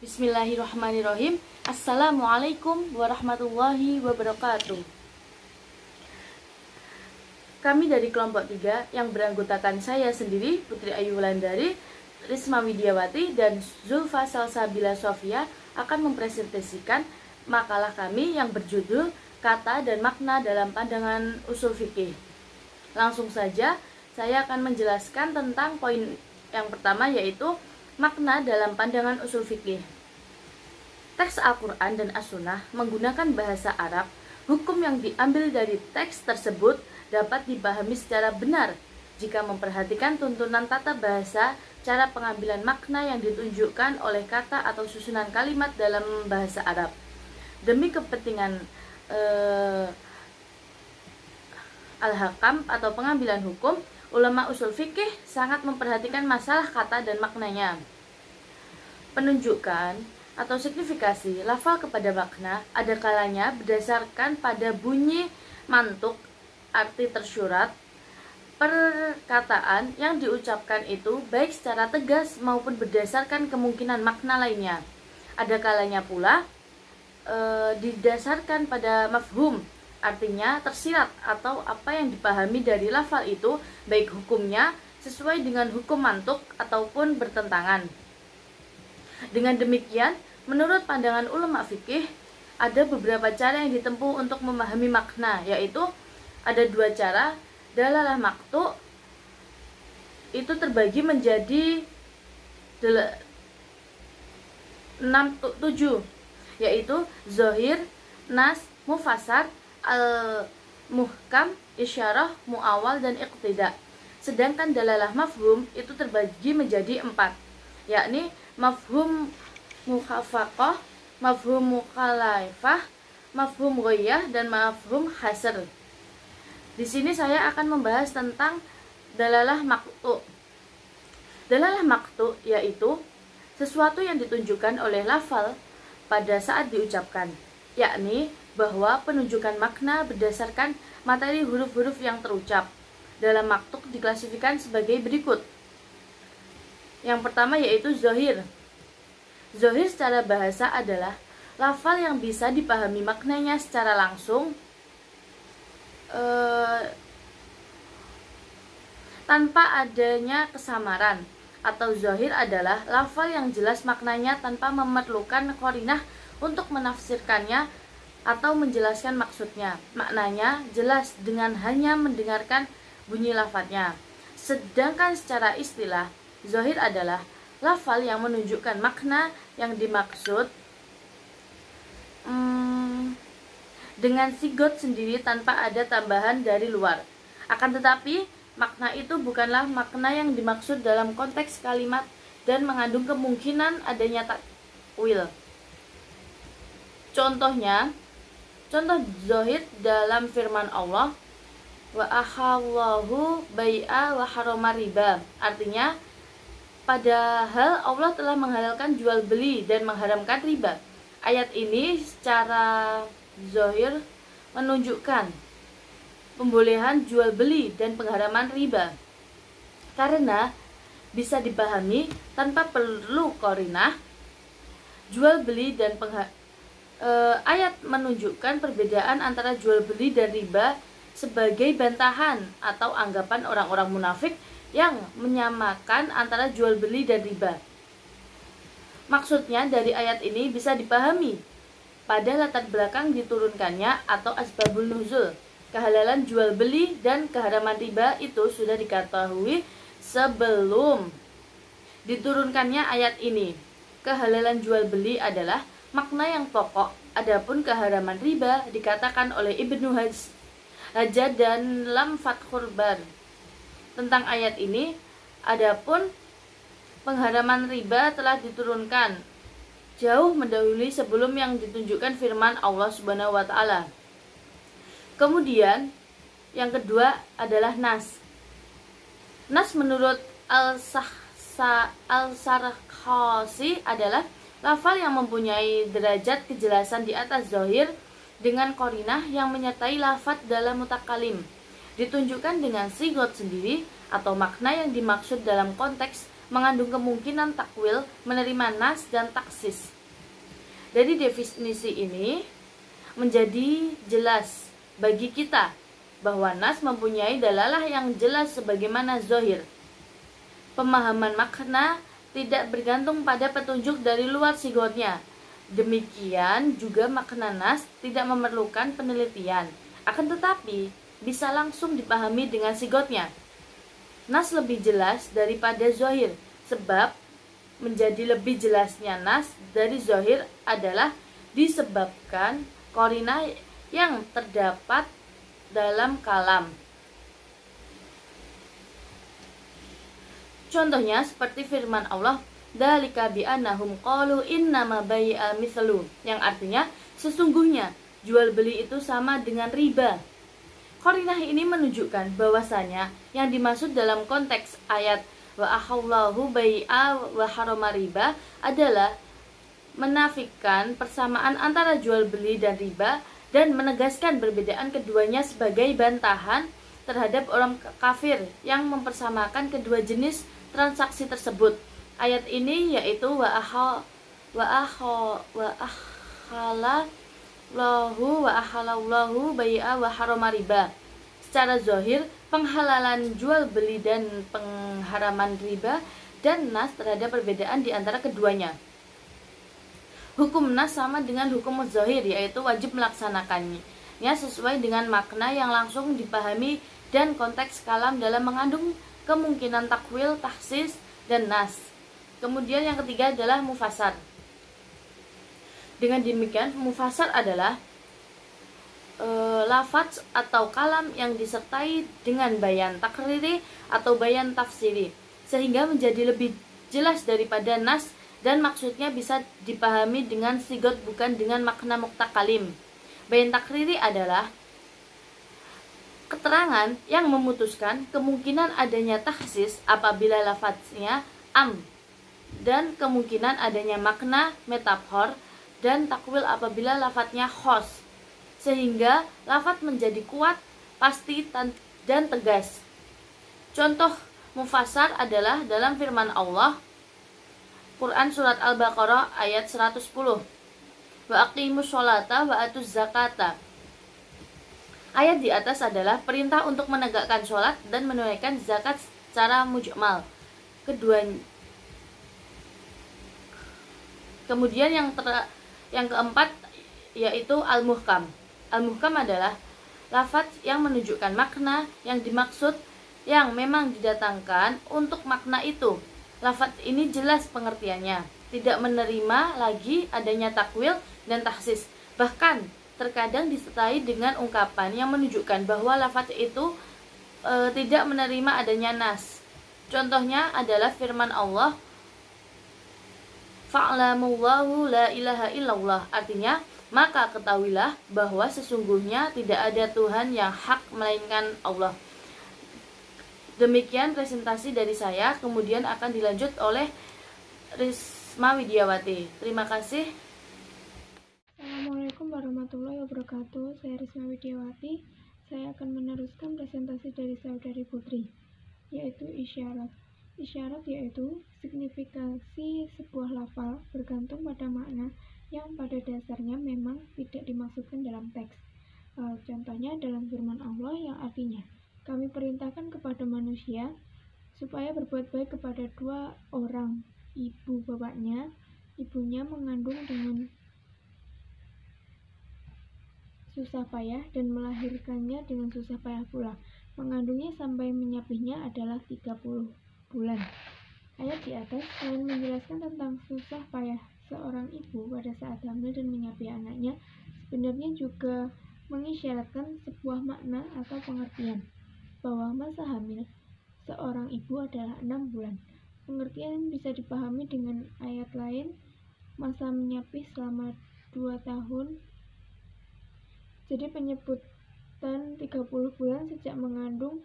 Bismillahirrahmanirrahim. Assalamualaikum warahmatullahi wabarakatuh. Kami dari kelompok 3 yang beranggotakan saya sendiri, Putri Ayu Wulandari, Risma Widiawati, dan Zulfa Salsabila Sofia akan mempresentasikan makalah kami yang berjudul Kata dan Makna dalam Pandangan Usul Fikih. Langsung saja, saya akan menjelaskan tentang poin yang pertama, yaitu makna dalam pandangan usul fikih. Teks Al-Quran dan As-Sunnah menggunakan bahasa Arab. Hukum yang diambil dari teks tersebut dapat dipahami secara benar jika memperhatikan tuntunan tata bahasa, cara pengambilan makna yang ditunjukkan oleh kata atau susunan kalimat dalam bahasa Arab. Demi kepentingan al-hakam atau pengambilan hukum, ulama usul fikih sangat memperhatikan masalah kata dan maknanya. Penunjukan atau signifikasi lafal kepada makna ada kalanya berdasarkan pada bunyi mantuk, arti tersurat. Perkataan yang diucapkan itu baik secara tegas maupun berdasarkan kemungkinan makna lainnya. Ada kalanya pula didasarkan pada mafhum, artinya tersirat atau apa yang dipahami dari lafal itu, baik hukumnya sesuai dengan hukum mantuk ataupun bertentangan. Dengan demikian, menurut pandangan ulama fikih, ada beberapa cara yang ditempuh untuk memahami makna, yaitu ada 2 cara. Dalalah maktu itu terbagi menjadi 7, yaitu zohir, nas, mufassar, al-muhkam, isyarah, muawal, dan iqtida. Sedangkan dalalah mafhum itu terbagi menjadi 4, yakni mafhum mukhafaqah, mafhum mukhalafah, mafhum ghaiyah, dan mafhum hasr. Di sini saya akan membahas tentang dalalah maktu. Dalalah maktu yaitu sesuatu yang ditunjukkan oleh lafal pada saat diucapkan, yakni bahwa penunjukan makna berdasarkan materi huruf-huruf yang terucap. Dalam maktu diklasifikasikan sebagai berikut. Yang pertama yaitu zohir. Zohir secara bahasa adalah lafal yang bisa dipahami maknanya secara langsung tanpa adanya kesamaran. Atau zohir adalah lafal yang jelas maknanya tanpa memerlukan qarinah untuk menafsirkannya atau menjelaskan maksudnya. Maknanya jelas dengan hanya mendengarkan bunyi lafadznya. Sedangkan secara istilah, zohir adalah lafal yang menunjukkan makna yang dimaksud dengan sigot sendiri tanpa ada tambahan dari luar. Akan tetapi, makna itu bukanlah makna yang dimaksud dalam konteks kalimat dan mengandung kemungkinan adanya takwil. Contoh zohir dalam firman Allah, wa ahallahu bai'a wa harama riba. Artinya, padahal Allah telah menghalalkan jual beli dan mengharamkan riba. Ayat ini secara zahir menunjukkan pembolehan jual beli dan pengharaman riba, karena bisa dipahami tanpa perlu qarinah. Jual beli dan ayat menunjukkan perbedaan antara jual beli dan riba sebagai bantahan atau anggapan orang-orang munafik yang menyamakan antara jual beli dan riba. Maksudnya dari ayat ini bisa dipahami pada latar belakang diturunkannya atau asbabun nuzul. Kehalalan jual beli dan keharaman riba itu sudah diketahui sebelum diturunkannya ayat ini. Kehalalan jual beli adalah makna yang pokok, adapun keharaman riba dikatakan oleh Ibnu Hajar dan Lam Fathul Bar tentang ayat ini. Adapun pengharaman riba telah diturunkan jauh mendahului sebelum yang ditunjukkan firman Allah Subhanahu wa taala. Kemudian yang kedua adalah nas. Nas menurut Al-Sarkhasi adalah lafal yang mempunyai derajat kejelasan di atas zahir dengan qarinah yang menyertai lafaz dalam mutakalim, ditunjukkan dengan sigot sendiri atau makna yang dimaksud dalam konteks mengandung kemungkinan takwil, menerima nas dan taksis. Dari definisi ini menjadi jelas bagi kita bahwa nas mempunyai dalalah yang jelas sebagaimana zahir. Pemahaman makna tidak bergantung pada petunjuk dari luar sigotnya. Demikian juga makna nas tidak memerlukan penelitian, akan tetapi bisa langsung dipahami dengan sigotnya. Nas lebih jelas daripada zahir, sebab menjadi lebih jelasnya nas dari zahir adalah disebabkan qarinah yang terdapat dalam kalam. Contohnya seperti firman Allah, dzalika bi annahum qalu innama bai'a mithlu, yang artinya sesungguhnya jual beli itu sama dengan riba. Qarinah ini menunjukkan bahwasanya yang dimaksud dalam konteks ayat wa ahallahu bai'a wa harama riba adalah menafikan persamaan antara jual beli dan riba dan menegaskan perbedaan keduanya sebagai bantahan terhadap orang kafir yang mempersamakan kedua jenis transaksi tersebut. Ayat ini yaitu wa ahalallahu bai'a wa harama riba. Secara zahir, penghalalan jual beli dan pengharaman riba dan nas terhadap perbedaan di antara keduanya. Hukum nas sama dengan hukum zahir, yaitu wajib melaksanakannya sesuai dengan makna yang langsung dipahami dan konteks kalam dalam mengandung kemungkinan takwil, tahsis, dan nas. Kemudian yang ketiga adalah mufassar. Dengan demikian, mufassar adalah lafaz atau kalam yang disertai dengan bayan takriri atau bayan tafsiri, sehingga menjadi lebih jelas daripada nas dan maksudnya bisa dipahami dengan sigot bukan dengan makna muktakalim. Bayan takriri adalah keterangan yang memutuskan kemungkinan adanya tahsis apabila lafaznya am, dan kemungkinan adanya makna metafor dan takwil apabila lafaznya khos, sehingga lafaz menjadi kuat, pasti, dan tegas. Contoh mufassar adalah dalam firman Allah Quran Surat Al-Baqarah ayat 110, wa aqimus sholata wa atuz zakata. Ayat di atas adalah perintah untuk menegakkan sholat dan menunaikan zakat secara mujmal. Kemudian yang keempat yaitu al-muhkam. Al-muhkam adalah lafaz yang menunjukkan makna yang dimaksud yang memang didatangkan untuk makna itu. Lafaz ini jelas pengertiannya, tidak menerima lagi adanya takwil dan tahsis. Bahkan terkadang disertai dengan ungkapan yang menunjukkan bahwa lafaz itu tidak menerima adanya nas. Contohnya adalah firman Allah, fa'lamullahu la ilaha illallah, artinya maka ketahuilah bahwa sesungguhnya tidak ada Tuhan yang hak melainkan Allah. Demikian presentasi dari saya, kemudian akan dilanjut oleh Risma Widiawati. Terima kasih. Assalamualaikum warahmatullahi wabarakatuh. Saya Risma Widiawati. Saya akan meneruskan presentasi dari saudari Putri, yaitu isyarat. Isyarat yaitu signifikasi sebuah lafal bergantung pada makna yang pada dasarnya memang tidak dimaksudkan dalam teks. Contohnya dalam firman Allah yang artinya, kami perintahkan kepada manusia supaya berbuat baik kepada dua orang, ibu bapaknya, ibunya mengandung dengan susah payah dan melahirkannya dengan susah payah pula. Mengandungnya sampai menyapihnya adalah 30 bulan. Ayat di atas selain menjelaskan tentang susah payah seorang ibu pada saat hamil dan menyapih anaknya, sebenarnya juga mengisyaratkan sebuah makna atau pengertian bahwa masa hamil seorang ibu adalah 6 bulan. Pengertian bisa dipahami dengan ayat lain, masa menyapih selama 2 tahun. Jadi penyebutan 30 bulan sejak mengandung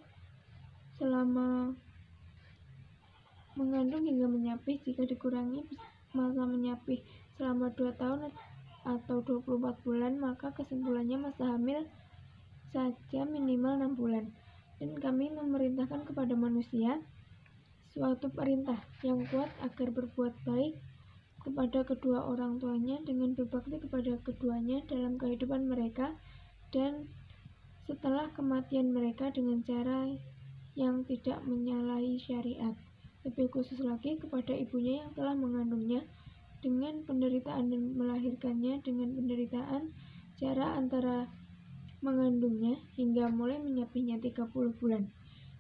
hingga menyapih, jika dikurangi masa menyapih selama 2 tahun atau 24 bulan, maka kesimpulannya masa hamil saja minimal 6 bulan. Dan kami memerintahkan kepada manusia suatu perintah yang kuat agar berbuat baik kepada kedua orang tuanya dengan berbakti kepada keduanya dalam kehidupan mereka dan setelah kematian mereka dengan cara yang tidak menyalahi syariat. Lebih khusus lagi kepada ibunya yang telah mengandungnya dengan penderitaan dan melahirkannya dengan penderitaan, cara antara mengandungnya hingga mulai menyapihnya 30 bulan.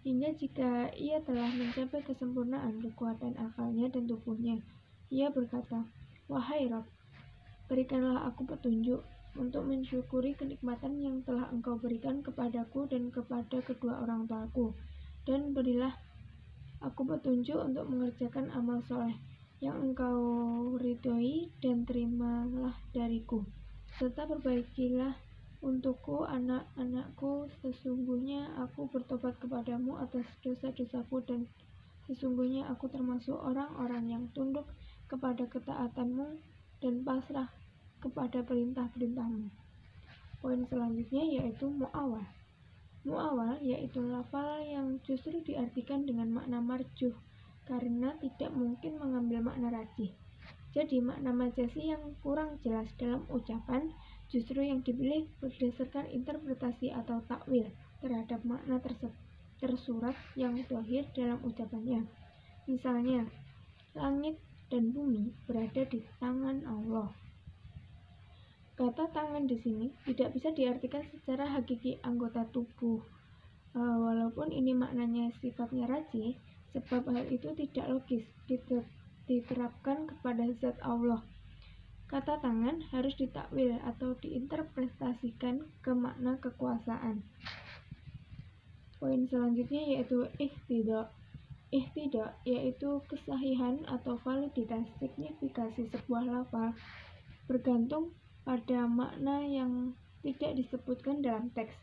Hingga jika ia telah mencapai kesempurnaan kekuatan akalnya dan tubuhnya, ia berkata, "Wahai Rabb, berikanlah aku petunjuk untuk mensyukuri kenikmatan yang telah Engkau berikan kepadaku dan kepada kedua orang tuaku, dan berilah aku petunjuk untuk mengerjakan amal soleh yang Engkau ridhoi dan terimalah dariku, serta perbaikilah untukku anak-anakku. Sesungguhnya aku bertobat kepadamu atas dosa-dosaku dan sesungguhnya aku termasuk orang-orang yang tunduk kepada ketaatanmu dan pasrah kepada perintah-perintahmu." Poin selanjutnya yaitu mu'awal. Mu'awal yaitu lafal yang justru diartikan dengan makna marjuh karena tidak mungkin mengambil makna rajih. Jadi makna majazi yang kurang jelas dalam ucapan justru yang dipilih berdasarkan interpretasi atau takwil terhadap makna tersurat yang dhahir dalam ucapannya. Misalnya, langit dan bumi berada di tangan Allah. Kata tangan di sini tidak bisa diartikan secara hakiki anggota tubuh. Walaupun ini maknanya sifatnya rajih, sebab hal itu tidak logis diterapkan kepada zat Allah. Kata tangan harus ditakwil atau diinterpretasikan ke makna kekuasaan. Poin selanjutnya yaitu ihtida. Ihtida yaitu kesahihan atau validitas signifikasi sebuah lafal bergantung pada makna yang tidak disebutkan dalam teks.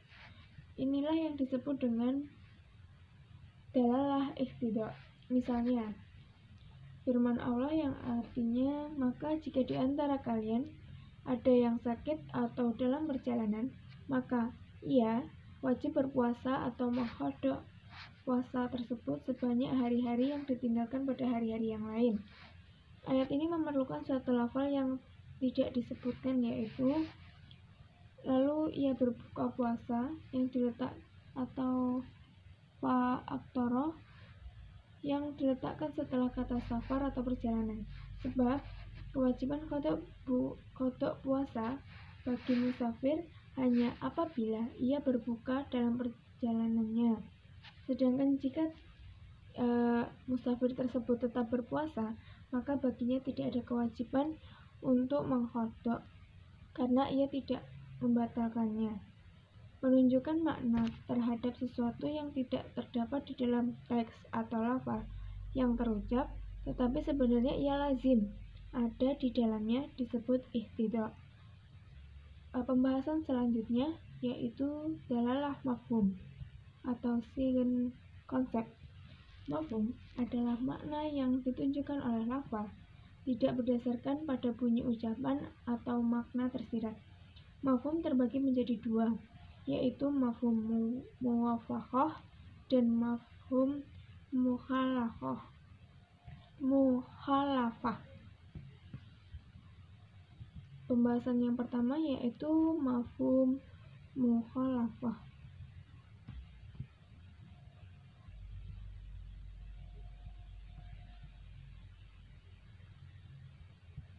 Inilah yang disebut dengan dalalah ihtida. Misalnya, firman Allah yang artinya, "Maka jika di antara kalian ada yang sakit atau dalam perjalanan, maka ia wajib berpuasa atau mengqadha puasa tersebut sebanyak hari-hari yang ditinggalkan pada hari-hari yang lain." Ayat ini memerlukan suatu lafal yang tidak disebutkan, yaitu lalu ia berbuka puasa yang diletak atau fa'aktara yang diletakkan setelah kata safar atau perjalanan, sebab kewajiban qadha puasa bagi musafir hanya apabila ia berbuka dalam perjalanannya. Sedangkan jika musafir tersebut tetap berpuasa, maka baginya tidak ada kewajiban untuk mengqadha karena ia tidak membatalkannya. Menunjukkan makna terhadap sesuatu yang tidak terdapat di dalam teks atau lafal yang terucap, tetapi sebenarnya ia lazim ada di dalamnya disebut ihtida. Pembahasan selanjutnya yaitu dalalah mafhum atau sigen konsep. Mafhum adalah makna yang ditunjukkan oleh lafal, tidak berdasarkan pada bunyi ucapan atau makna tersirat. Mafhum terbagi menjadi dua, yaitu mafhum muwafaqah dan mafhum mukhalafah. Pembahasan yang pertama yaitu mafhum mukhalafah.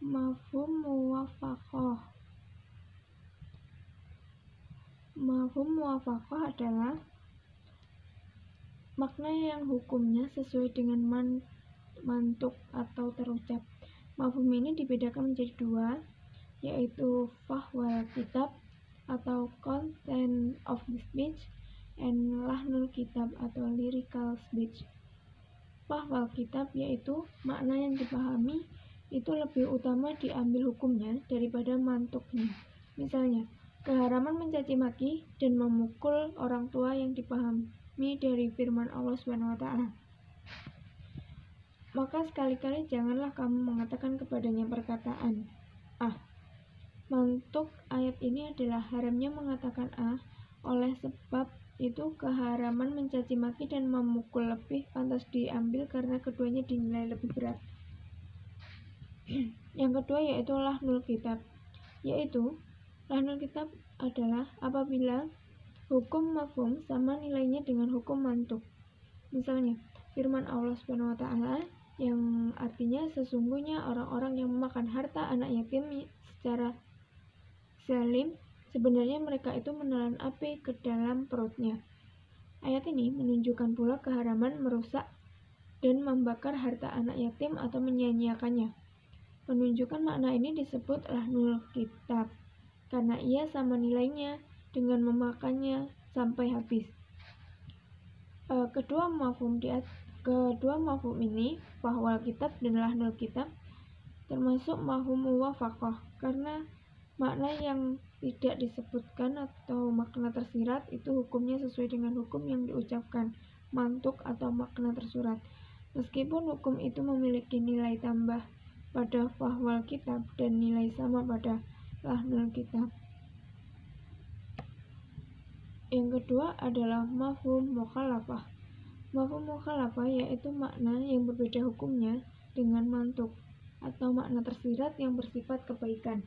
Mafhum muwafaqah. Mafhum muwafaqah adalah makna yang hukumnya sesuai dengan mantuk atau terucap. Mafhum ini dibedakan menjadi dua, yaitu fahwal kitab atau content of the speech and lahnul kitab atau lyrical speech. Fahwal kitab yaitu makna yang dipahami itu lebih utama diambil hukumnya daripada mantuknya. Misalnya, keharaman mencaci maki dan memukul orang tua yang dipahami dari firman Allah SWT. Maka sekali-kali janganlah kamu mengatakan kepadanya perkataan mantuk ayat ini adalah haramnya mengatakan oleh sebab itu keharaman mencaci maki dan memukul lebih pantas diambil karena keduanya dinilai lebih berat. Yang kedua yaitu lahnul kitab, yaitu lahnul kitab adalah apabila hukum mafhum sama nilainya dengan hukum mantuk. Misalnya, firman Allah Subhanahu wa taala yang artinya sesungguhnya orang-orang yang memakan harta anak yatim secara zalim, sebenarnya mereka itu menelan api ke dalam perutnya. Ayat ini menunjukkan pula keharaman merusak dan membakar harta anak yatim atau menyia-nyiakannya. Penunjukan makna ini disebut lahnul kitab karena ia sama nilainya dengan memakannya sampai habis. Kedua mafhum ini, fahwal kitab dan lahnul kitab, termasuk mafhum muwafaqah karena makna yang tidak disebutkan atau makna tersirat itu hukumnya sesuai dengan hukum yang diucapkan, mantuk atau makna tersurat. Meskipun hukum itu memiliki nilai tambah pada fahwal kitab dan nilai sama pada lahnul kitab. Yang kedua adalah mafhum mukhalafah. Mafhum mukhalafah yaitu makna yang berbeda hukumnya dengan mantuk atau makna tersirat yang bersifat kebalikan.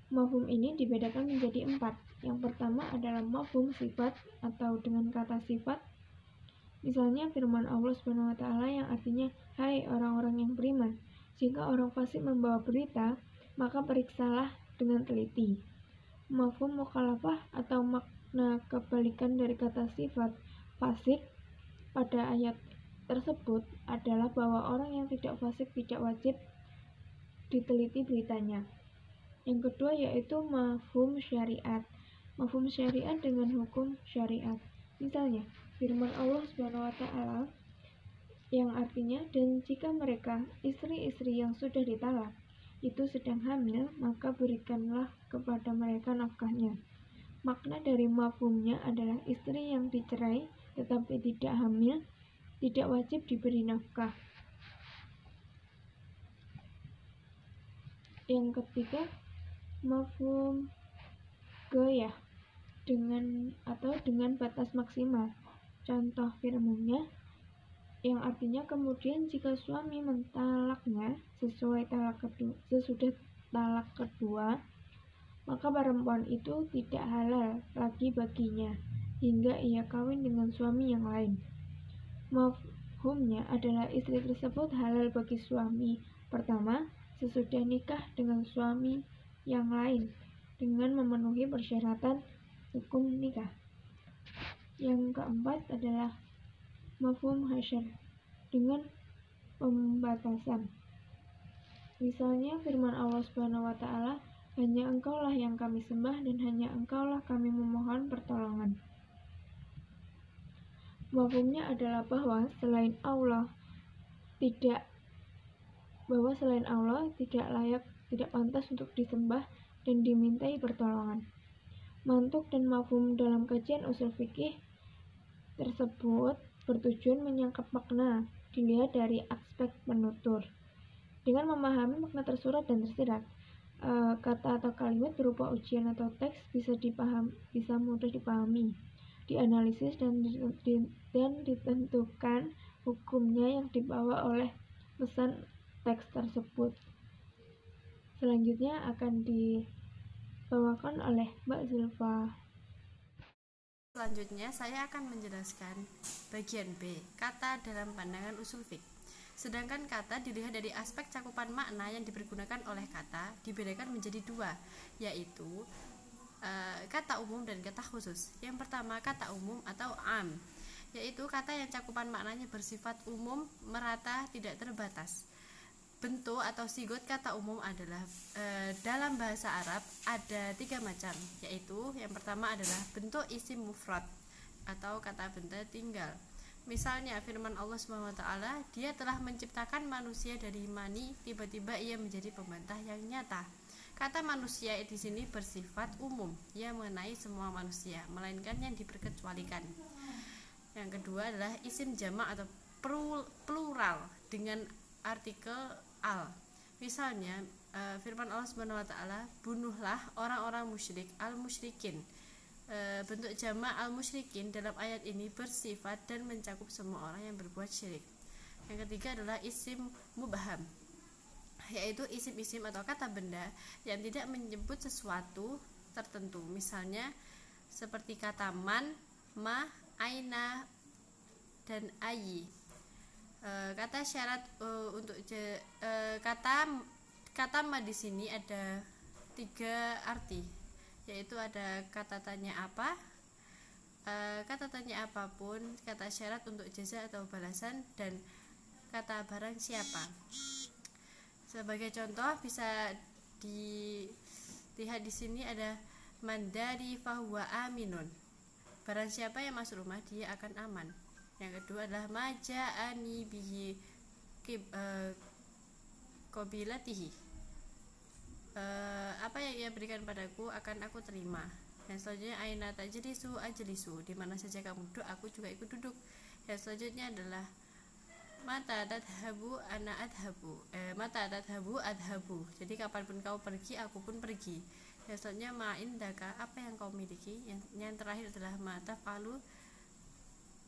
Mafhum ini dibedakan menjadi 4. Yang pertama adalah mafhum sifat atau dengan kata sifat. Misalnya firman Allah Subhanahu wa taala yang artinya, "Hai orang-orang yang beriman, jika orang fasik membawa berita, maka periksalah dengan teliti." Mafhum mukhalafah atau makna kebalikan dari kata sifat fasik pada ayat tersebut adalah bahwa orang yang tidak fasik tidak wajib diteliti beritanya. Yang kedua yaitu mafhum syariat. Mafhum syariat dengan hukum syariat. Misalnya, firman Allah Subhanahu wa taala yang artinya, "Dan jika mereka istri-istri yang sudah ditalak itu sedang hamil, maka berikanlah kepada mereka nafkahnya." Makna dari mafhumnya adalah istri yang dicerai tetapi tidak hamil tidak wajib diberi nafkah. Yang ketiga, mafhum ghayah dengan batas maksimal. Contoh firman-Nya yang artinya, "Kemudian jika suami mentalaknya sesudah talak kedua, maka perempuan itu tidak halal lagi baginya hingga ia kawin dengan suami yang lain." Mafhumnya adalah istri tersebut halal bagi suami pertama sesudah nikah dengan suami yang lain dengan memenuhi persyaratan hukum nikah. Yang keempat adalah mafhum hasyr dengan pembatasan. Misalnya firman Allah Subhanahu wa taala, "Hanya Engkaulah yang kami sembah dan hanya Engkaulah kami memohon pertolongan." Mafhumnya adalah bahwa selain Allah tidak layak, tidak pantas untuk disembah dan dimintai pertolongan. Mantuk dan mafhum dalam kajian usul fikih tersebut bertujuan menyangkap makna dilihat dari aspek penutur. Dengan memahami makna tersurat dan tersirat, kata atau kalimat berupa ujian atau teks bisa mudah dipahami, dianalisis dan ditentukan hukumnya yang dibawa oleh pesan teks tersebut. Selanjutnya akan dibawakan oleh Mbak Zulfa. Selanjutnya saya akan menjelaskan bagian B, kata dalam pandangan usul fiqh. Sedangkan kata dilihat dari aspek cakupan makna yang dipergunakan oleh kata dibedakan menjadi 2, yaitu kata umum dan kata khusus. Yang pertama kata umum atau am, yaitu kata yang cakupan maknanya bersifat umum, merata, tidak terbatas. Bentuk atau sigot kata umum adalah dalam bahasa Arab ada 3 macam, yaitu yang pertama adalah bentuk isim mufrad atau kata benda tinggal. Misalnya firman Allah SWT, "Dia telah menciptakan manusia dari mani, tiba-tiba ia menjadi pembantah yang nyata." Kata manusia di sini bersifat umum, ia mengenai semua manusia, melainkan yang diperkecualikan. Yang kedua adalah isim jamak atau plural dengan artikel al. Misalnya firman Allah Subhanahu wa taala, "Bunuhlah orang-orang musyrik al-musyrikin." Bentuk jamak al-musyrikin dalam ayat ini bersifat dan mencakup semua orang yang berbuat syirik. Yang ketiga adalah isim mubham, yaitu isim-isim atau kata benda yang tidak menyebut sesuatu tertentu. Misalnya seperti kata man, ma, aina, dan ayi. Kata syarat untuk kata ma di sini ada 3 arti, yaitu ada kata tanya apa, kata tanya apapun, kata syarat untuk jaza atau balasan, dan kata barang siapa. Sebagai contoh bisa dilihat di sini ada mandari fahuwa aminun, barang siapa yang masuk rumah dia akan aman. Yang kedua adalah maja'ani bihi qabilatihi, apa yang ia berikan padaku akan aku terima. Dan selanjutnya aina tajlisu ajlisu, di mana saja kamu duduk aku juga ikut duduk. Dan selanjutnya adalah mata tadhabu ana adhabu, mata tadhabu adhabu, jadi kapanpun kau pergi aku pun pergi. Dan selanjutnya ma indaka, apa yang kau miliki. Yang terakhir adalah mata falu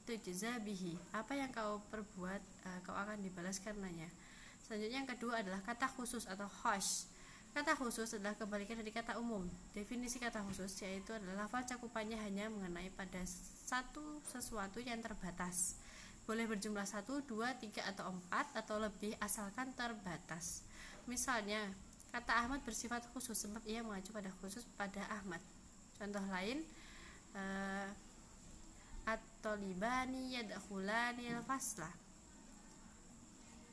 tujza bihi, apa yang kau perbuat kau akan dibalas karenanya. Selanjutnya yang kedua adalah kata khusus atau khash. Kata khusus adalah kebalikan dari kata umum. Definisi kata khusus yaitu adalah lafal cakupannya hanya mengenai pada sesuatu yang terbatas. Boleh berjumlah 1, 2, 3 atau 4 atau lebih asalkan terbatas. Misalnya kata Ahmad bersifat khusus sebab ia mengacu pada khusus pada Ahmad. Contoh lain, at-talibani yadkhulanil fasla.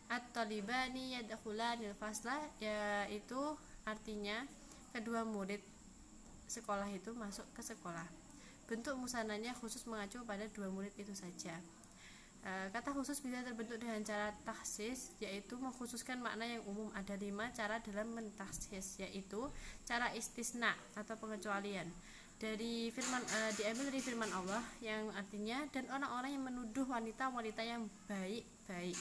At-talibani yadkhulanil fasla, yaitu artinya kedua murid sekolah itu masuk ke sekolah. Bentuk musananya khusus mengacu pada 2 murid itu saja. Kata khusus bisa terbentuk dengan cara takhsis, yaitu mengkhususkan makna yang umum. Ada 5 cara dalam mentakhsis, yaitu cara istisna atau pengecualian. Diambil dari firman Allah yang artinya, dan orang-orang yang menuduh wanita-wanita yang baik-baik,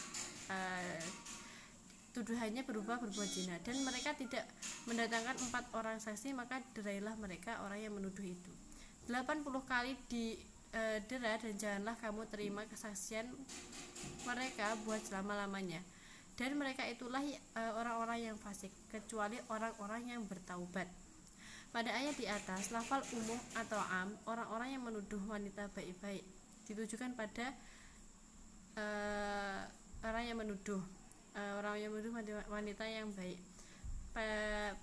tuduhannya berupa berbuat zina, dan mereka tidak mendatangkan 4 orang saksi, maka derailah mereka orang yang menuduh itu 80 kali dera, dan janganlah kamu terima kesaksian mereka buat selama-lamanya. Dan mereka itulah orang-orang yang fasik, kecuali orang-orang yang bertaubat. Pada ayat di atas, lafal umum atau am, orang-orang yang menuduh wanita baik-baik, ditujukan pada orang yang menuduh wanita yang baik.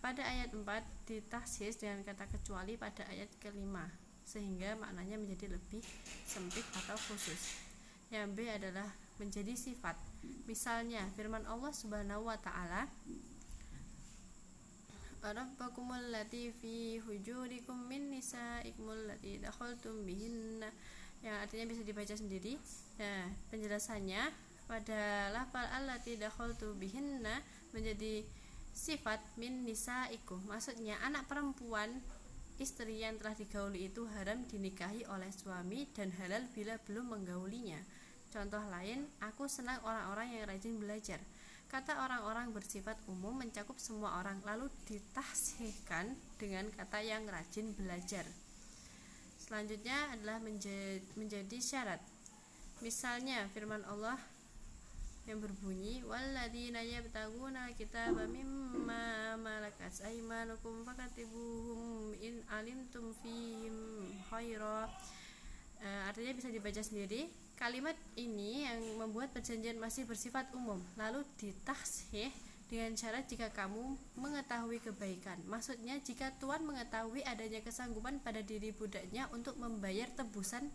Pada ayat 4 ditakhsis dengan kata kecuali pada ayat kelima, sehingga maknanya menjadi lebih sempit atau khusus. Yang B adalah menjadi sifat. Misalnya firman Allah Subhanahu wa taala, rabbakumul lati fi hujurikum min nisaikumul lati dakhaltum bihinna, yang artinya bisa dibaca sendiri. Nah, penjelasannya pada lafal allati dakhaltu bihinna menjadi sifat min nisaikum, maksudnya anak perempuan istri yang telah digauli itu haram dinikahi oleh suami dan halal bila belum menggaulinya. Contoh lain, aku senang orang-orang yang rajin belajar. Kata orang-orang bersifat umum mencakup semua orang, lalu ditahsihkan dengan kata yang rajin belajar. Selanjutnya adalah menjadi syarat. Misalnya firman Allah yang berbunyi, walladzina yabtaguna kitaba mimma malakat aymanukum fakatibuhum in alimtum fihim khaira. Artinya bisa dibaca sendiri. Kalimat ini yang membuat perjanjian masih bersifat umum, lalu ditahsih dengan syarat jika kamu mengetahui kebaikan. Maksudnya jika tuan mengetahui adanya kesanggupan pada diri budaknya untuk membayar tebusan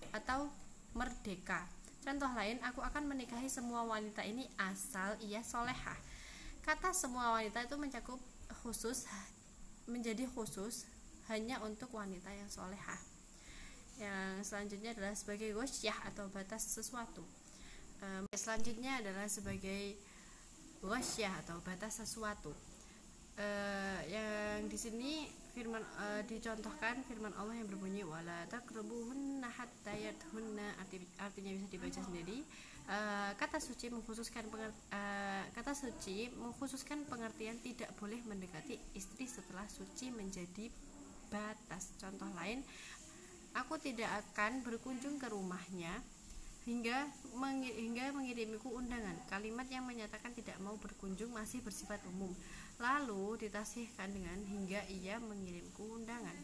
atau merdeka. Contoh lain, aku akan menikahi semua wanita ini asal ia solehah. Kata semua wanita itu mencakup khusus, menjadi khusus hanya untuk wanita yang solehah. Yang selanjutnya adalah sebagai ghasyah atau batas sesuatu. Selanjutnya adalah sebagai ghasyah atau batas sesuatu. Yang di sini dicontohkan firman Allah yang berbunyi wala taqrabuhunna hatta yadhunna, artinya bisa dibaca sendiri. Kata suci mengkhususkan pengertian tidak boleh mendekati istri setelah suci menjadi batas. Contoh lain, aku tidak akan berkunjung ke rumahnya hingga mengirimiku undangan. Kalimat yang menyatakan tidak mau berkunjung masih bersifat umum, lalu ditasihkan dengan hingga ia mengirimku undangan.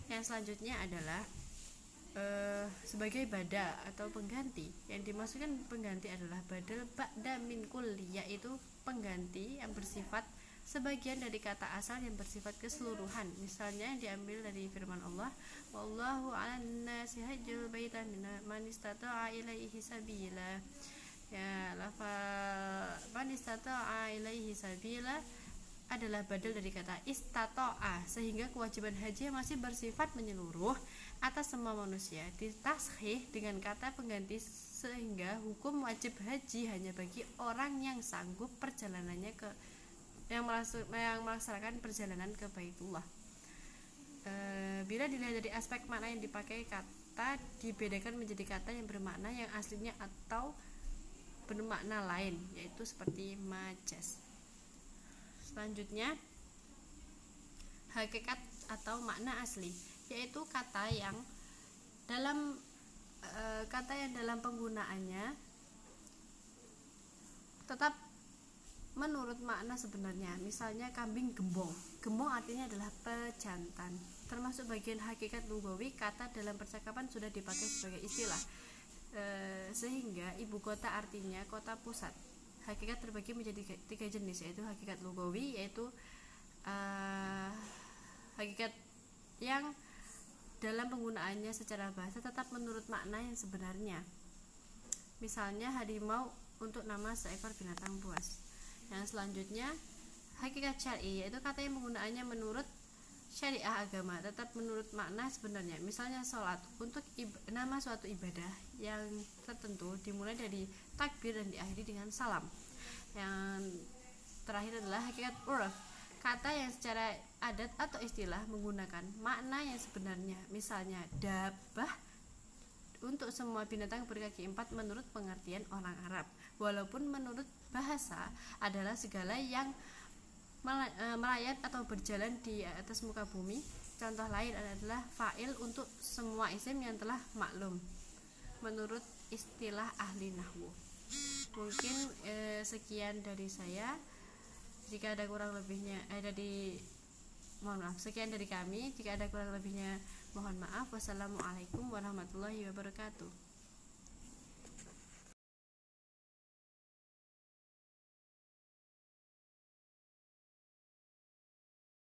Yang selanjutnya adalah sebagai badal atau pengganti. Yang dimaksudkan pengganti adalah badal ba'da min kulli, yaitu pengganti yang bersifat sebagian dari kata asal yang bersifat keseluruhan. Misalnya yang diambil dari firman Allah, wallahu 'alan nasi hajjul baita man istata'a ilaihi sabila. Ya, lafal man istata'a ilaihi sabila adalah badal dari kata istata'a, sehingga kewajiban haji masih bersifat menyeluruh atas semua manusia. Ditashih dengan kata pengganti, sehingga hukum wajib haji hanya bagi orang yang sanggup perjalanannya yang melaksanakan perjalanan ke Baitullah. Bila dilihat dari aspek makna yang dipakai, kata dibedakan menjadi kata yang bermakna yang aslinya atau bermakna lain, yaitu seperti majaz. Selanjutnya, hakikat atau makna asli, yaitu kata yang dalam penggunaannya tetap menurut makna sebenarnya. Misalnya kambing gembong. Gembong artinya adalah pejantan. Termasuk bagian hakikat lugawi, kata dalam percakapan sudah dipakai sebagai istilah. Sehingga ibu kota artinya kota pusat. Hakikat terbagi menjadi 3 jenis, yaitu hakikat lugawi, yaitu hakikat yang dalam penggunaannya secara bahasa tetap menurut makna yang sebenarnya. Misalnya harimau untuk nama seekor binatang buas. Yang selanjutnya hakikat syar'i, yaitu kata yang penggunaannya menurut syariah agama tetap menurut makna sebenarnya. Misalnya sholat untuk nama suatu ibadah yang tertentu dimulai dari takbir dan diakhiri dengan salam. Yang terakhir adalah hakikat urf, kata yang secara adat atau istilah menggunakan makna yang sebenarnya. Misalnya dabah untuk semua binatang berkaki 4 menurut pengertian orang Arab, walaupun menurut bahasa adalah segala yang melayat atau berjalan di atas muka bumi. Contoh lain adalah fa'il untuk semua isim yang telah maklum menurut istilah ahli nahwu. Mungkin sekian dari saya. Jika ada kurang lebihnya sekian dari kami. Jika ada kurang lebihnya mohon maaf. Wassalamualaikum warahmatullahi wabarakatuh.